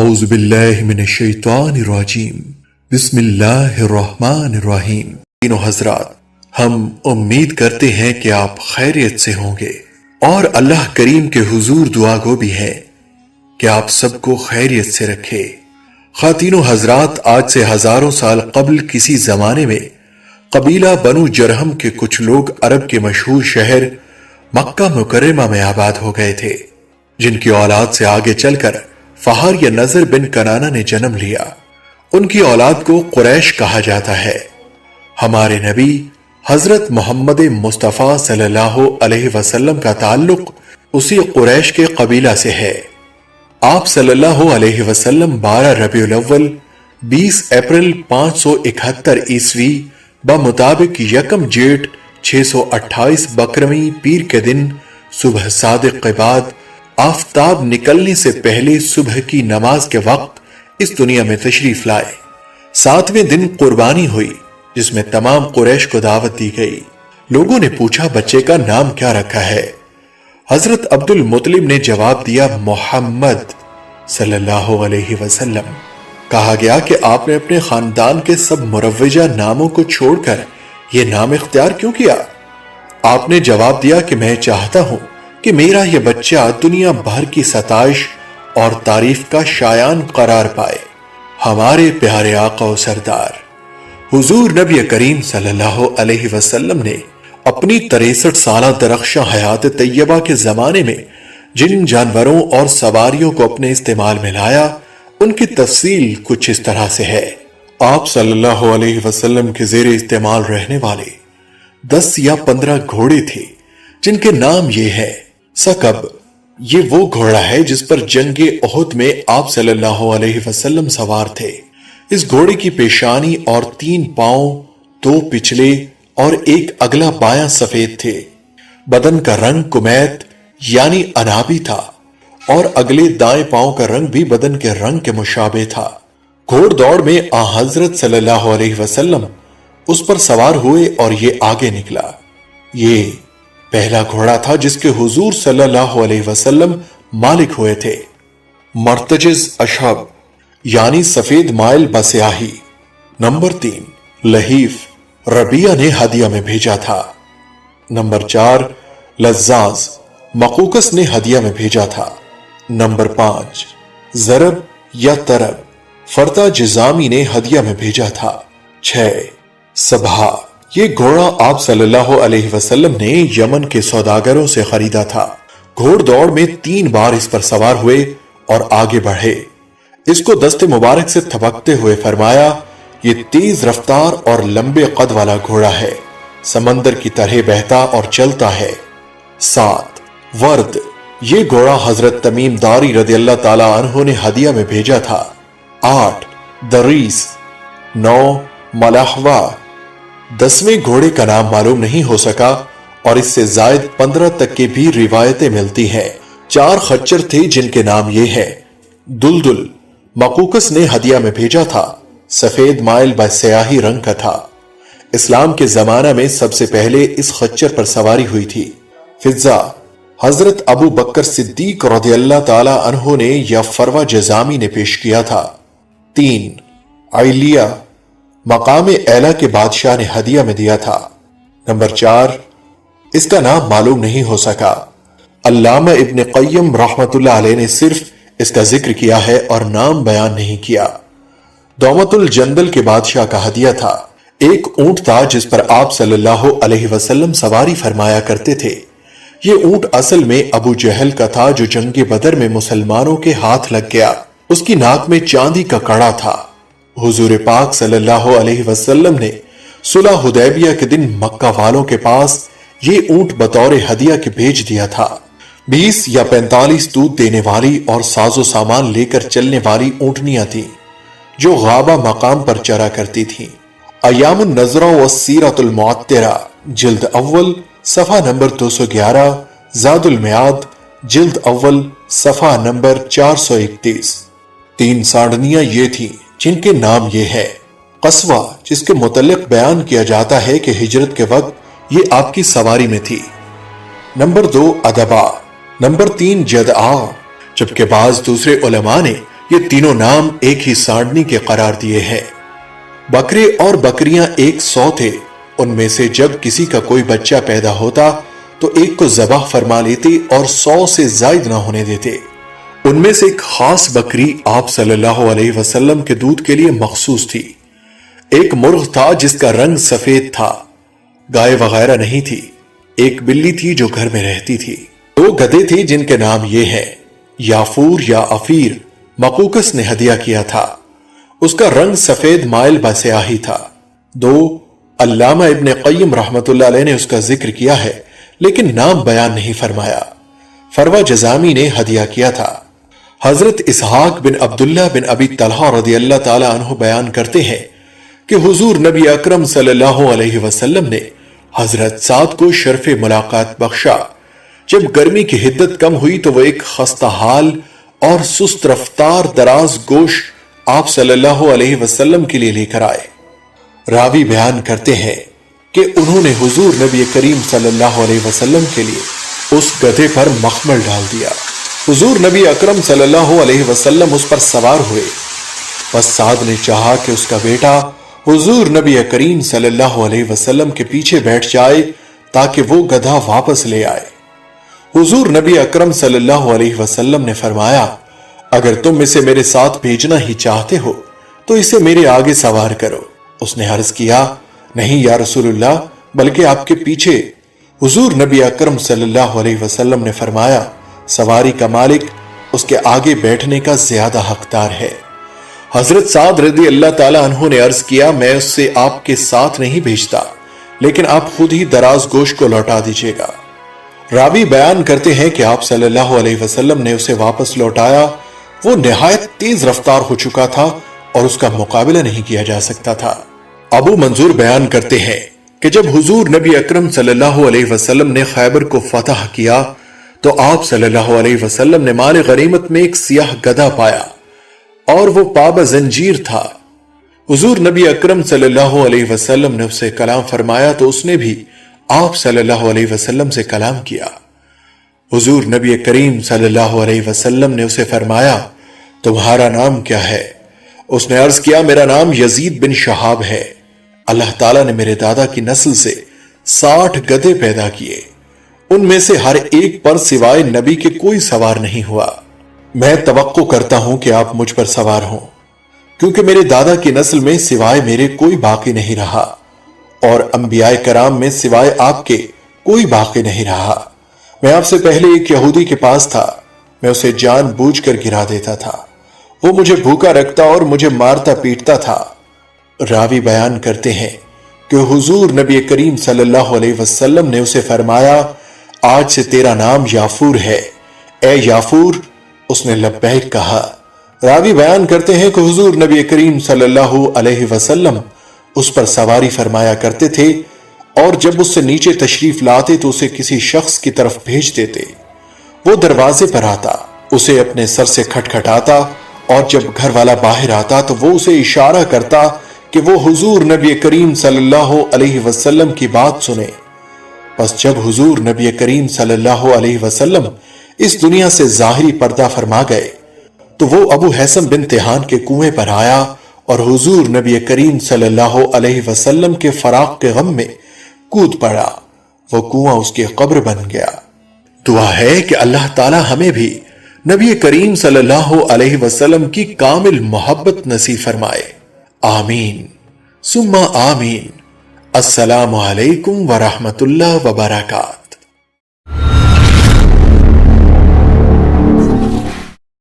اعوذ باللہ من الشیطان الرجیم بسم اللہ الرحمن الرحیم۔ تینوں حضرات، ہم امید کرتے ہیں کہ آپ خیریت سے ہوں گے اور اللہ کریم کے حضور دعا گو بھی ہیں کہ آپ سب کو خیریت سے رکھے۔ خواتینوں حضرات، آج سے ہزاروں سال قبل کسی زمانے میں قبیلہ بنو جرہم کے کچھ لوگ عرب کے مشہور شہر مکہ مکرمہ میں آباد ہو گئے تھے، جن کی اولاد سے آگے چل کر فہر یا نظر بن کنانہ نے جنم لیا۔ ان کی اولاد کو قریش کہا جاتا ہے۔ ہمارے نبی حضرت محمد مصطفیٰ صلی اللہ علیہ وسلم کا تعلق اسی قریش کے قبیلہ سے ہے۔ آپ صلی اللہ علیہ وسلم 12 ربیع الاول 20 اپریل 571 عیسوی بمطابق یکم جیٹھ 628 بکرمی پیر کے دن صبح صادق کے بعد آفتاب نکلنے سے پہلے صبح کی نماز کے وقت اس دنیا میں تشریف لائے۔ 7ویں دن قربانی ہوئی، جس میں تمام قریش کو دعوت دی گئی۔ لوگوں نے پوچھا بچے کا نام کیا رکھا ہے؟ حضرت عبد المطلب نے جواب دیا محمد صلی اللہ علیہ وسلم۔ کہا گیا کہ آپ نے اپنے خاندان کے سب مروجہ ناموں کو چھوڑ کر یہ نام اختیار کیوں کیا؟ آپ نے جواب دیا کہ میں چاہتا ہوں کہ میرا یہ بچہ دنیا بھر کی ستائش اور تعریف کا شایان قرار پائے۔ ہمارے پیارے آقا و سردار حضور نبی کریم صلی اللہ علیہ وسلم نے اپنی 63 سالہ درخشاں حیات طیبہ کے زمانے میں جن جانوروں اور سواریوں کو اپنے استعمال میں لایا، ان کی تفصیل کچھ اس طرح سے ہے۔ آپ صلی اللہ علیہ وسلم کے زیر استعمال رہنے والے 10 یا 15 گھوڑے تھے، جن کے نام یہ ہے۔ سکب، یہ وہ گھوڑا ہے جس پر جنگ احد میں آپ صلی اللہ علیہ وسلم سوار تھے۔ اس گھوڑے کی پیشانی اور 3 پاؤں، 2 پچھلے اور 1 اگلا بایاں سفید تھے۔ بدن کا رنگ کمیت یعنی انابی تھا اور اگلے دائیں پاؤں کا رنگ بھی بدن کے رنگ کے مشابہ تھا۔ گھوڑ دوڑ میں حضرت صلی اللہ علیہ وسلم اس پر سوار ہوئے اور یہ آگے نکلا۔ یہ پہلا گھوڑا تھا جس کے حضور صلی اللہ علیہ وسلم مالک ہوئے تھے۔ مرتجز اشہب یعنی سفید مائل بسیاہی۔ نمبر 3 لحیف، ربیہ نے ہدیہ میں بھیجا تھا۔ نمبر 4 لزاز، مقوقس نے ہدیہ میں بھیجا تھا۔ نمبر 5 ضرب یا ترب، فرتا جزامی نے ہدیہ میں بھیجا تھا۔ 6 سبھا، یہ گھوڑا آپ صلی اللہ علیہ وسلم نے یمن کے سوداگروں سے خریدا تھا۔ گھوڑ دوڑ میں 3 بار اس پر سوار ہوئے اور آگے بڑھے۔ اس کو دست مبارک سے تھپکتے ہوئے فرمایا، یہ تیز رفتار اور لمبے قد والا گھوڑا ہے، سمندر کی طرح بہتا اور چلتا ہے۔ 7 ورد، یہ گھوڑا حضرت تمیم داری رضی اللہ تعالی عنہ نے ہدیہ میں بھیجا تھا۔ 8 دریس۔ 9 ملاحوہ، 10ویں گھوڑے کا نام معلوم نہیں ہو سکا اور اس سے زائد 15 تک کی بھی روایتیں ملتی ہیں۔ 4 خچر تھے جن کے نام یہ ہے۔ دلدل، مقوقس نے ہدیہ میں بھیجا تھا، سفید مائل بسیاہی رنگ کا تھا۔ اسلام کے زمانہ میں سب سے پہلے اس خچر پر سواری ہوئی تھی۔ فضہ، حضرت ابو بکر صدیق رضی اللہ تعالی عنہ نے یا فروہ جزامی نے پیش کیا تھا۔ 3 عیلیہ، مقام اعلیٰ کے بادشاہ نے ہدیہ میں دیا تھا۔ نمبر 4 اس کا نام معلوم نہیں ہو سکا۔ علامہ ابن قیم رحمت اللہ علیہ نے صرف اس کا ذکر کیا ہے اور نام بیان نہیں کیا۔ دومت الجندل کے بادشاہ کا ہدیہ تھا۔ ایک اونٹ تھا جس پر آپ صلی اللہ علیہ وسلم سواری فرمایا کرتے تھے۔ یہ اونٹ اصل میں ابو جہل کا تھا جو جنگ بدر میں مسلمانوں کے ہاتھ لگ گیا۔ اس کی ناک میں چاندی کا کڑا تھا۔ حضور پاک صلی اللہ علیہ وسلم نے صلح حدیبیہ کے دن مکہ والوں کے پاس یہ اونٹ بطور ہدیہ کے بھیج دیا تھا۔ 20 یا 45 دودھ دینے والی اور ساز و سامان لے کر چلنے والی اونٹنیاں تھیں جو غابہ مقام پر چرا کرتی تھیں۔ ایام النظرہ والسیرۃ المعطرہ، جلد اول، صفحہ نمبر 211، زاد المیعاد، جلد اول، صفحہ نمبر 431۔ 3 ساڑھنیاں یہ تھیں جن کے نام یہ ہے۔ قصوہ، جس کے متعلق بیان کیا جاتا ہے کہ ہجرت کے وقت یہ آپ کی سواری میں تھی۔ نمبر 2 ادبا۔ نمبر 3 جدعا، جبکہ بعض دوسرے علماء نے یہ تینوں نام ایک ہی سانڈنی کے قرار دیے ہیں۔ بکرے اور بکریاں 100 تھے، ان میں سے جب کسی کا کوئی بچہ پیدا ہوتا تو ایک کو ذبح فرما لیتے اور 100 سے زائد نہ ہونے دیتے۔ ان میں سے ایک خاص بکری آپ صلی اللہ علیہ وسلم کے دودھ کے لیے مخصوص تھی۔ ایک مرغ تھا جس کا رنگ سفید تھا، گائے وغیرہ نہیں تھی۔ ایک بلی تھی جو گھر میں رہتی تھی۔ 2 گدھے تھے جن کے نام یہ ہیں، یافور یا افیر، مقوقس نے ہدیہ کیا تھا، اس کا رنگ سفید مائل بسیاہی تھا۔ 2 علامہ ابن قیم رحمت اللہ علیہ نے اس کا ذکر کیا ہے لیکن نام بیان نہیں فرمایا، فروہ جزامی نے ہدیہ کیا تھا۔ حضرت اسحاق بن عبداللہ بن ابی طلحہ رضی اللہ تعالی عنہ بیان کرتے ہیں کہ حضور نبی اکرم صلی اللہ علیہ وسلم نے حضرت سعد کو شرف ملاقات بخشا۔ جب گرمی کی حدت کم ہوئی تو وہ ایک خستہ حال اور سست رفتار دراز گوش آپ صلی اللہ علیہ وسلم کے لیے لے کر آئے۔ راوی بیان کرتے ہیں کہ انہوں نے حضور نبی کریم صلی اللہ علیہ وسلم کے لیے اس گدھے پر مخمل ڈال دیا۔ حضور نبی اکرم صلی اللہ علیہ وسلم اس پر سوار ہوئے، بس سعد نے چاہا کہ اس کا بیٹا حضور نبی کریم صلی اللہ علیہ وسلم کے پیچھے بیٹھ جائے تاکہ وہ گدھا واپس لے آئے۔ حضور نبی اکرم صلی اللہ علیہ وسلم نے فرمایا، اگر تم اسے میرے ساتھ بھیجنا ہی چاہتے ہو تو اسے میرے آگے سوار کرو۔ اس نے عرض کیا، نہیں یا رسول اللہ، بلکہ آپ کے پیچھے۔ حضور نبی اکرم صلی اللہ علیہ وسلم نے فرمایا، سواری کا مالک اس کے آگے بیٹھنے کا زیادہ حقدار ہے۔ حضرت سعد رضی اللہ تعالی عنہ نے عرض کیا، میں اس سے آپ کے ساتھ نہیں بھیجتا، لیکن آپ خود ہی دراز گوش کو لوٹا دیجیے گا۔ راوی بیان کرتے ہیں کہ آپ صلی اللہ علیہ وسلم نے اسے واپس لوٹایا۔ وہ نہایت تیز رفتار ہو چکا تھا اور اس کا مقابلہ نہیں کیا جا سکتا تھا۔ ابو منظور بیان کرتے ہیں کہ جب حضور نبی اکرم صلی اللہ علیہ وسلم نے خیبر کو فتح کیا تو آپ صلی اللہ علیہ وسلم نے مال غنیمت میں ایک سیاہ گدھا پایا اور وہ پابہ زنجیر تھا۔ حضور نبی اکرم صلی اللہ علیہ وسلم نے اسے کلام فرمایا تو اس نے بھی آپ صلی اللہ علیہ وسلم سے کلام کیا۔ حضور نبی کریم صلی اللہ علیہ وسلم نے اسے فرمایا، تمہارا نام کیا ہے؟ اس نے عرض کیا، میرا نام یزید بن شہاب ہے۔ اللہ تعالیٰ نے میرے دادا کی نسل سے 60 گدھے پیدا کیے، ان میں سے ہر ایک پر سوائے نبی کے کوئی سوار نہیں ہوا۔ میں توقع کرتا ہوں کہ آپ مجھ پر سوار ہوں، کیونکہ میرے دادا کی نسل میں سوائے میرے کوئی باقی نہیں رہا، اور انبیاء کرام میں سوائے آپ کے کوئی باقی نہیں رہا۔ میں آپ سے پہلے ایک یہودی کے پاس تھا، میں اسے جان بوجھ کر گرا دیتا تھا، وہ مجھے بھوکا رکھتا اور مجھے مارتا پیٹتا تھا۔ راوی بیان کرتے ہیں کہ حضور نبی کریم صلی اللہ علیہ وسلم نے اسے فرمایا، آج سے تیرا نام یافور ہے، اے یافور۔ اس نے لبیک کہا۔ راوی بیان کرتے ہیں کہ حضور نبی کریم صلی اللہ علیہ وسلم اس پر سواری فرمایا کرتے تھے، اور جب اس سے نیچے تشریف لاتے تو اسے کسی شخص کی طرف بھیج دیتے۔ وہ دروازے پر آتا، اسے اپنے سر سے کھٹکھٹاتا، اور جب گھر والا باہر آتا تو وہ اسے اشارہ کرتا کہ وہ حضور نبی کریم صلی اللہ علیہ وسلم کی بات سنے۔ بس جب حضور نبی کریم صلی اللہ علیہ وسلم اس دنیا سے ظاہری پردہ فرما گئے تو وہ ابو حیثم بن تیہان کے کنویں پر آیا اور حضور نبی کریم صلی اللہ علیہ وسلم کے فراق کے غم میں کود پڑا۔ وہ کنواں اس کی قبر بن گیا۔ دعا ہے کہ اللہ تعالی ہمیں بھی نبی کریم صلی اللہ علیہ وسلم کی کامل محبت نصیب فرمائے، آمین ثم آمین۔ السلام علیکم ورحمۃ اللہ وبرکاتہ۔